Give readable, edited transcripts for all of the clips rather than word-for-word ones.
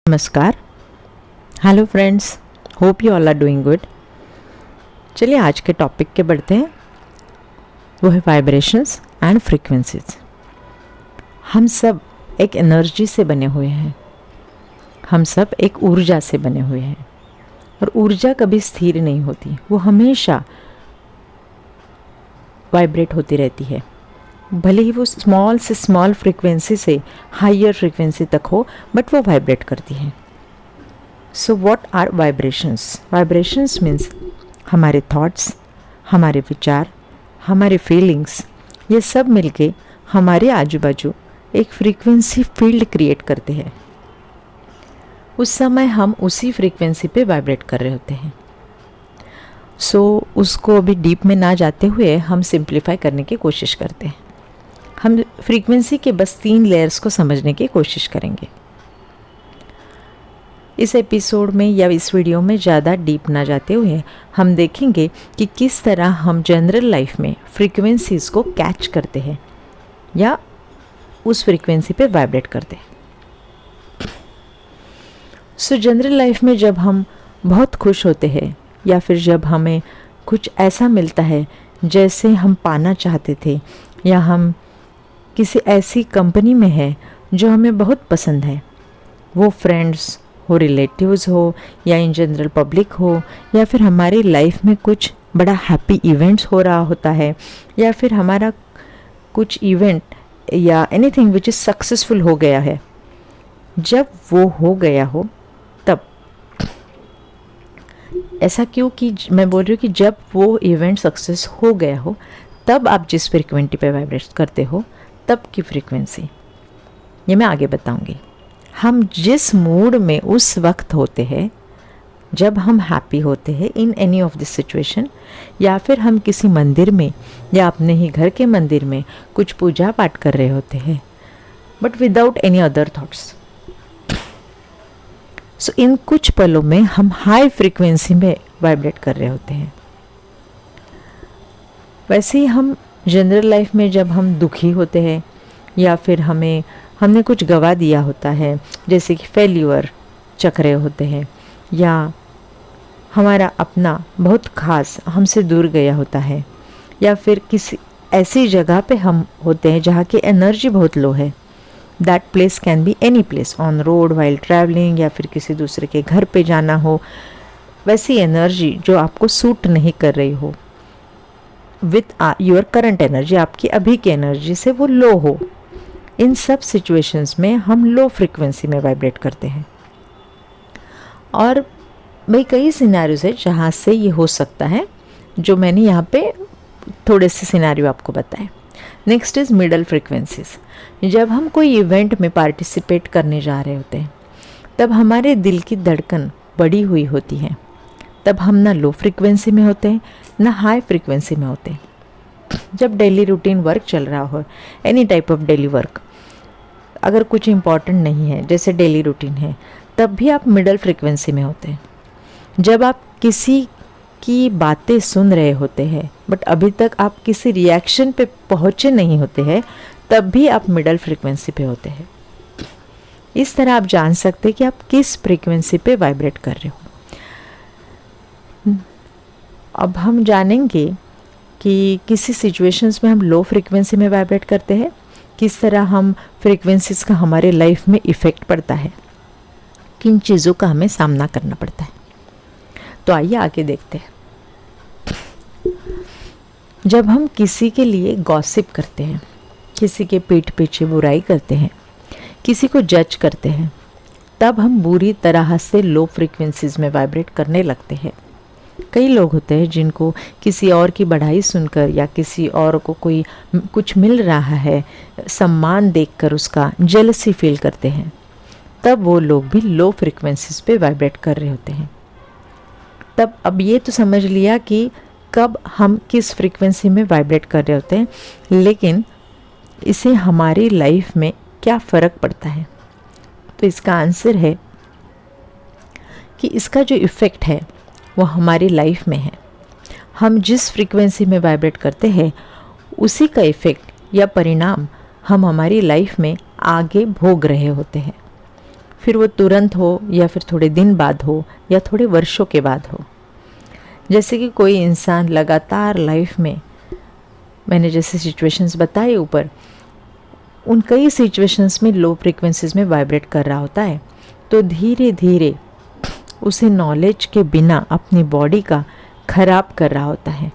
नमस्कार, hello friends, hope you all are doing good. चलिए आज के टॉपिक के बढ़ते हैं, वो है वाइब्रेशंस एंड फ्रीक्वेंसीज। हम सब एक एनर्जी से बने हुए हैं, हम सब एक ऊर्जा से बने हुए हैं और ऊर्जा कभी स्थिर नहीं होती, वो हमेशा वाइब्रेट होती रहती है। भले ही वो स्मॉल से स्मॉल फ्रीक्वेंसी से हायर फ्रीक्वेंसी तक हो, बट वो वाइब्रेट करती है। So what are vibrations? Vibrations means हमारे थॉट्स, हमारे विचार, हमारे फीलिंग्स, ये सब मिलके हमारे आजू बाजू एक फ्रीक्वेंसी फील्ड क्रिएट करते हैं। उस समय हम उसी फ्रीक्वेंसी पे वाइब्रेट कर रहे होते हैं। सो उसको अभी डीप में ना जाते हुए हम सिंप्लीफाई करने की कोशिश करते हैं। हम फ्रीक्वेंसी के बस 3 लेयर्स को समझने की कोशिश करेंगे। इस एपिसोड में या इस वीडियो में ज़्यादा डीप ना जाते हुए हम देखेंगे कि किस तरह हम जनरल लाइफ में फ्रीक्वेंसीज़ को कैच करते हैं या उस फ्रीक्वेंसी पे वाइब्रेट करते हैं। सो जनरल लाइफ में जब हम बहुत खुश होते हैं या फिर जब हमें कुछ ऐसा मिलता है जैसे हम पाना चाहते थे, या हम किसी ऐसी कंपनी में है जो हमें बहुत पसंद है, वो फ्रेंड्स हो, रिलेटिव्स हो, या इन जनरल पब्लिक हो, या फिर हमारी लाइफ में कुछ बड़ा हैप्पी इवेंट्स हो रहा होता है, या फिर हमारा कुछ इवेंट या एनीथिंग विच इज़ सक्सेसफुल हो गया है। जब वो हो गया हो तब ऐसा क्यों कि मैं बोल रही हूँ कि जब वो इवेंट सक्सेस हो गया हो तब आप जिस फ्रीक्वेंसी पे वाइब्रेट करते हो तब की फ्रीक्वेंसी, ये मैं आगे बताऊंगी। हम जिस मूड में उस वक्त होते हैं, जब हम हैप्पी होते हैं in any of this situation, या फिर हम किसी मंदिर में या अपने ही घर के मंदिर में कुछ पूजा पाठ कर रहे होते हैं, but without any other thoughts. So इन कुछ पलों में हम हाई फ्रीक्वेंसी में वाइब्रेट कर रहे होते हैं। वैसे ही हम जनरल लाइफ में जब हम दुखी होते हैं या फिर हमने कुछ गवा दिया होता है, जैसे कि फेल्यूर चख रहे होते हैं, या हमारा अपना बहुत खास हमसे दूर गया होता है, या फिर किसी ऐसी जगह पे हम होते हैं जहाँ की एनर्जी बहुत लो है। That place can be any place, on road, while travelling, या फिर किसी दूसरे के घर पे जाना हो। वैसी एनर्जी जो आपको सूट नहीं कर रही हो विथ योर करंट एनर्जी, आपकी अभी की एनर्जी से वो लो हो, इन सब सिचुएशंस में हम लो फ्रीक्वेंसी में वाइब्रेट करते हैं। और भाई कई सिनेरियोज है जहाँ से ये हो सकता है, जो मैंने यहाँ पे थोड़े से सिनेरियो आपको बताए। Next is middle frequencies. जब हम कोई इवेंट में पार्टिसिपेट करने जा रहे होते हैं तब हमारे दिल की धड़कन बढ़ी हुई होती है, तब हम ना लो फ्रीक्वेंसी में होते हैं ना हाई फ्रीक्वेंसी में होते हैं। जब डेली रूटीन वर्क चल रहा हो, any type of daily work, अगर कुछ इम्पॉर्टेंट नहीं है जैसे डेली रूटीन है, तब भी आप मिडल फ्रीक्वेंसी में होते हैं। जब आप किसी की बातें सुन रहे होते हैं बट अभी तक आप किसी रिएक्शन पे पहुँचे नहीं होते हैं, तब भी आप मिडल फ्रीक्वेंसी पे होते हैं। इस तरह आप जान सकते हैं कि आप किस फ्रीक्वेंसी पे वाइब्रेट कर रहे हो। अब हम जानेंगे कि किसी सिचुएशंस में हम लो फ्रीक्वेंसी में वाइब्रेट करते हैं, किस तरह हम फ्रीक्वेंसीज का हमारे लाइफ में इफ़ेक्ट पड़ता है, किन चीज़ों का हमें सामना करना पड़ता है। तो आइए आगे देखते हैं। जब हम किसी के लिए गॉसिप करते हैं, किसी के पीठ पीछे बुराई करते हैं, किसी को जज करते हैं, तब हम बुरी तरह से लो फ्रीक्वेंसीज में वाइब्रेट करने लगते हैं। कई लोग होते हैं जिनको किसी और की बढ़ाई सुनकर या किसी और को कोई कुछ मिल रहा है, सम्मान देखकर उसका जेलसी फील करते हैं, तब वो लोग भी लो फ्रीक्वेंसीज पे वाइब्रेट कर रहे होते हैं। तब अब ये तो समझ लिया कि कब हम किस फ्रीक्वेंसी में वाइब्रेट कर रहे होते हैं, लेकिन इसे हमारी लाइफ में क्या फ़र्क पड़ता है? तो इसका आंसर है कि इसका जो इफ़ेक्ट है वो हमारी लाइफ में है। हम जिस फ्रीक्वेंसी में वाइब्रेट करते हैं उसी का इफ़ेक्ट या परिणाम हम हमारी लाइफ में आगे भोग रहे होते हैं। फिर वो तुरंत हो या फिर थोड़े दिन बाद हो या थोड़े वर्षों के बाद हो। जैसे कि कोई इंसान लगातार लाइफ में, मैंने जैसे सिचुएशंस बताए ऊपर, उन कई सिचुएशंस में लो फ्रीक्वेंसीज में वाइब्रेट कर रहा होता है, तो धीरे धीरे उसे नॉलेज के बिना अपनी बॉडी का खराब कर रहा होता है।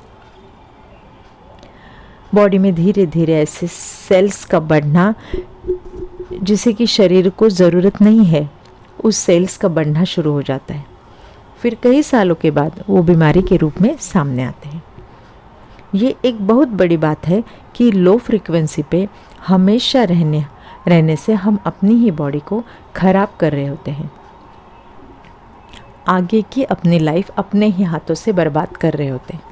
बॉडी में धीरे धीरे ऐसे सेल्स का बढ़ना जिसे कि शरीर को ज़रूरत नहीं है, उस सेल्स का बढ़ना शुरू हो जाता है। फिर कई सालों के बाद वो बीमारी के रूप में सामने आते हैं। ये एक बहुत बड़ी बात है कि लो फ्रीक्वेंसी पे हमेशा रहने से हम अपनी ही बॉडी को खराब कर रहे होते हैं। आगे की अपनी लाइफ अपने ही हाथों से बर्बाद कर रहे होते हैं।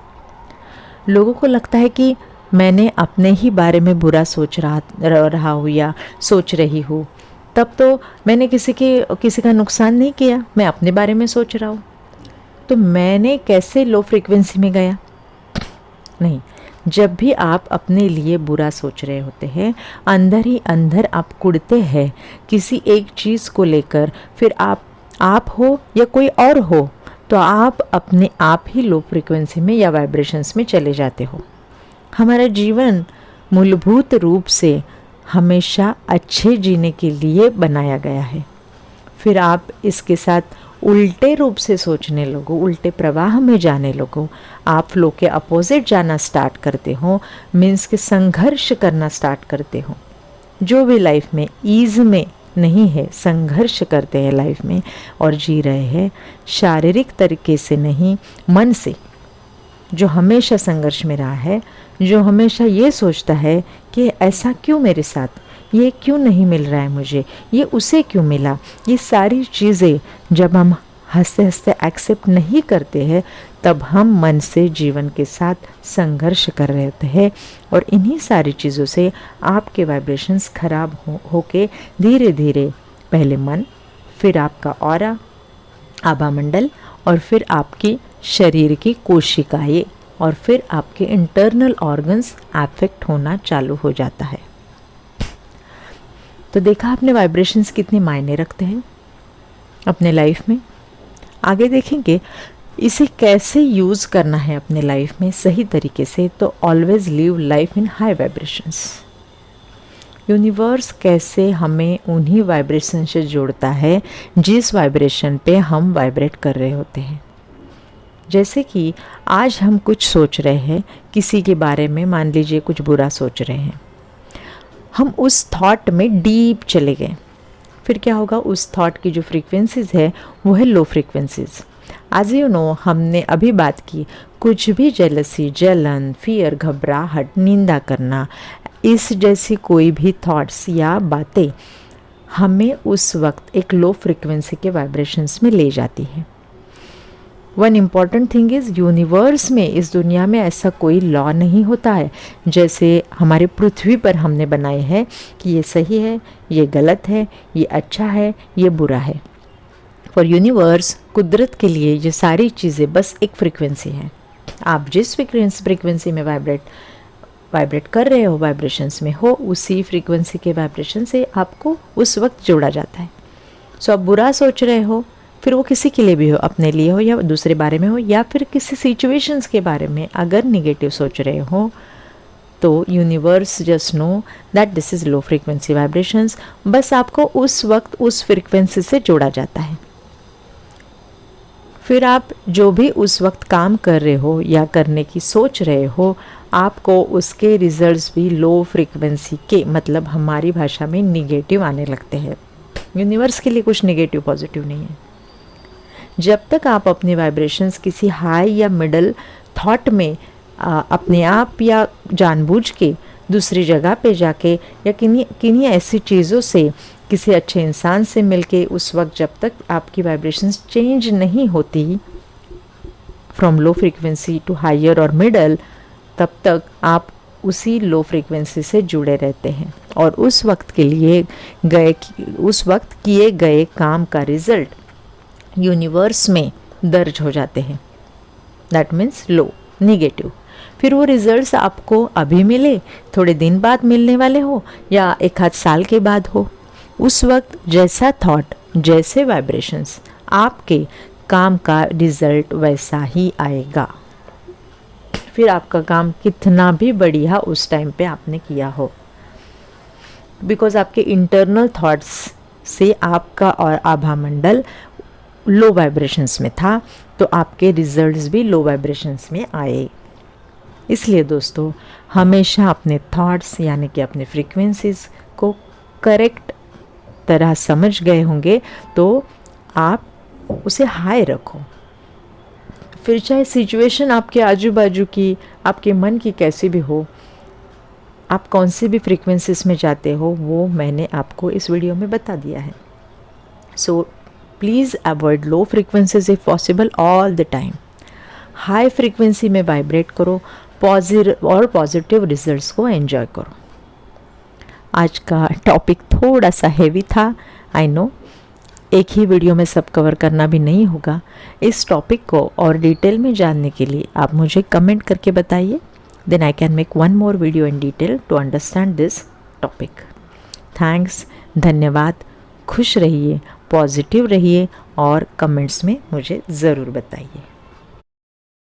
लोगों को लगता है कि मैंने अपने ही बारे में बुरा सोच रहा हूँ या सोच रही हूँ, तब तो मैंने किसी का नुकसान नहीं किया, मैं अपने बारे में सोच रहा हूँ, तो मैंने कैसे लो फ्रीक्वेंसी में गया। नहीं, जब भी आप अपने लिए बुरा सोच रहे होते हैं, अंदर ही अंदर आप कुढ़ते हैं किसी एक चीज़ को लेकर, फिर आप हो या कोई और हो, तो आप अपने आप ही लो फ्रीक्वेंसी में या वाइब्रेशंस में चले जाते हो। हमारा जीवन मूलभूत रूप से हमेशा अच्छे जीने के लिए बनाया गया है। फिर आप इसके साथ उल्टे रूप से सोचने लगो, उल्टे प्रवाह में जाने लगो, आप फ्लो के अपोजिट जाना स्टार्ट करते हो, मीन्स के संघर्ष करना स्टार्ट करते हो। जो भी लाइफ में ईज में नहीं है, संघर्ष करते हैं लाइफ में और जी रहे हैं शारीरिक तरीके से नहीं, मन से, जो हमेशा संघर्ष में रहा है, जो हमेशा ये सोचता है कि ऐसा क्यों मेरे साथ, ये क्यों नहीं मिल रहा है मुझे, ये उसे क्यों मिला। ये सारी चीज़ें जब हम हंसते हंसते एक्सेप्ट नहीं करते हैं, तब हम मन से जीवन के साथ संघर्ष कर रहे होते हैं और इन्हीं सारी चीज़ों से आपके वाइब्रेशंस खराब होके धीरे धीरे पहले मन, फिर आपका ऑरा, आभामंडल और फिर आपकी शरीर की कोशिकाएं और फिर आपके इंटरनल ऑर्गन्स अफेक्ट होना चालू हो जाता है। तो देखा आपने वाइब्रेशंस कितने मायने रखते हैं अपने लाइफ में। आगे देखेंगे इसे कैसे यूज़ करना है अपने लाइफ में सही तरीके से। तो always live life in high vibrations. Universe कैसे हमें उन्हीं वाइब्रेशन से जोड़ता है जिस वाइब्रेशन पे हम वाइब्रेट कर रहे होते हैं। जैसे कि आज हम कुछ सोच रहे हैं किसी के बारे में, मान लीजिए कुछ बुरा सोच रहे हैं, हम उस थॉट में डीप चले गए, फिर क्या होगा, उस थॉट की जो फ्रीक्वेंसीज है वो है लो फ्रीक्वेंसीज। आज हमने अभी बात की, कुछ भी जेलसी, जलन, फियर, घबराहट, निंदा करना, इस जैसी कोई भी थॉट्स या बातें हमें उस वक्त एक लो फ्रीक्वेंसी के वाइब्रेशंस में ले जाती है। One important thing is, universe में, इस दुनिया में ऐसा कोई लॉ नहीं होता है जैसे हमारे पृथ्वी पर हमने बनाए हैं कि ये सही है, ये गलत है, ये अच्छा है, ये बुरा है। फॉर यूनिवर्स, कुदरत के लिए ये सारी चीज़ें बस एक फ्रीक्वेंसी है। आप जिस फ्रीक्वेंसी में वाइब्रेट कर रहे हो, वाइब्रेशंस में हो, उसी फ्रीक्वेंसी के वाइब्रेशन से आपको उस वक्त जोड़ा जाता है। सो आप बुरा सोच रहे हो, फिर वो किसी के लिए भी हो, अपने लिए हो या दूसरे बारे में हो या फिर किसी सिचुएशंस के बारे में अगर निगेटिव सोच रहे हो, तो universe just know that this is low frequency vibrations. बस आपको उस वक्त उस फ्रीक्वेंसी से जोड़ा जाता है। फिर आप जो भी उस वक्त काम कर रहे हो या करने की सोच रहे हो, आपको उसके रिजल्ट्स भी लो फ्रीक्वेंसी के, मतलब हमारी भाषा में निगेटिव आने लगते हैं। यूनिवर्स के लिए कुछ निगेटिव पॉजिटिव नहीं है। जब तक आप अपने वाइब्रेशंस किसी हाई या मिडल थॉट में अपने आप या जानबूझ के दूसरी जगह पे जाके या किन्हीं ऐसी चीज़ों से, किसी अच्छे इंसान से मिलके, उस वक्त जब तक आपकी वाइब्रेशंस चेंज नहीं होती from low frequency to higher और मिडल, तब तक आप उसी लो फ्रीक्वेंसी से जुड़े रहते हैं और उस वक्त किए गए काम का रिजल्ट यूनिवर्स में दर्ज हो जाते हैं। That means low, negative. फिर वो रिजल्ट्स आपको अभी मिले, थोड़े दिन बाद मिलने वाले हो या एक आध साल के बाद हो, उस वक्त जैसा थॉट जैसे वाइब्रेशंस, आपके काम का रिजल्ट वैसा ही आएगा। फिर आपका काम कितना भी बढ़िया उस टाइम पे आपने किया हो, बिकॉज आपके इंटरनल थॉट्स से आपका और आभा मंडल लो वाइब्रेशंस में था, तो आपके रिजल्ट्स भी लो वाइब्रेशंस में आए। इसलिए दोस्तों, हमेशा अपने थॉट्स यानी कि अपने फ्रीक्वेंसीज को करेक्ट तरह समझ गए होंगे तो आप उसे हाई रखो। फिर चाहे सिचुएशन आपके आजू बाजू की, आपके मन की कैसी भी हो, आप कौन सी भी फ्रीक्वेंसीज में जाते हो वो मैंने आपको इस वीडियो में बता दिया है। So please avoid low frequencies if possible all the time. High frequency में वाइब्रेट करो पॉजिटिव रिजल्ट्स को एंजॉय करो। आज का टॉपिक थोड़ा सा हेवी था, आई नो, एक ही वीडियो में सब कवर करना भी नहीं होगा। इस टॉपिक को और डिटेल में जानने के लिए आप मुझे कमेंट करके बताइए, then I can make one more video in detail to understand this topic. Thanks, धन्यवाद, खुश रहिए, पॉजिटिव रहिए और कमेंट्स में मुझे ज़रूर बताइए।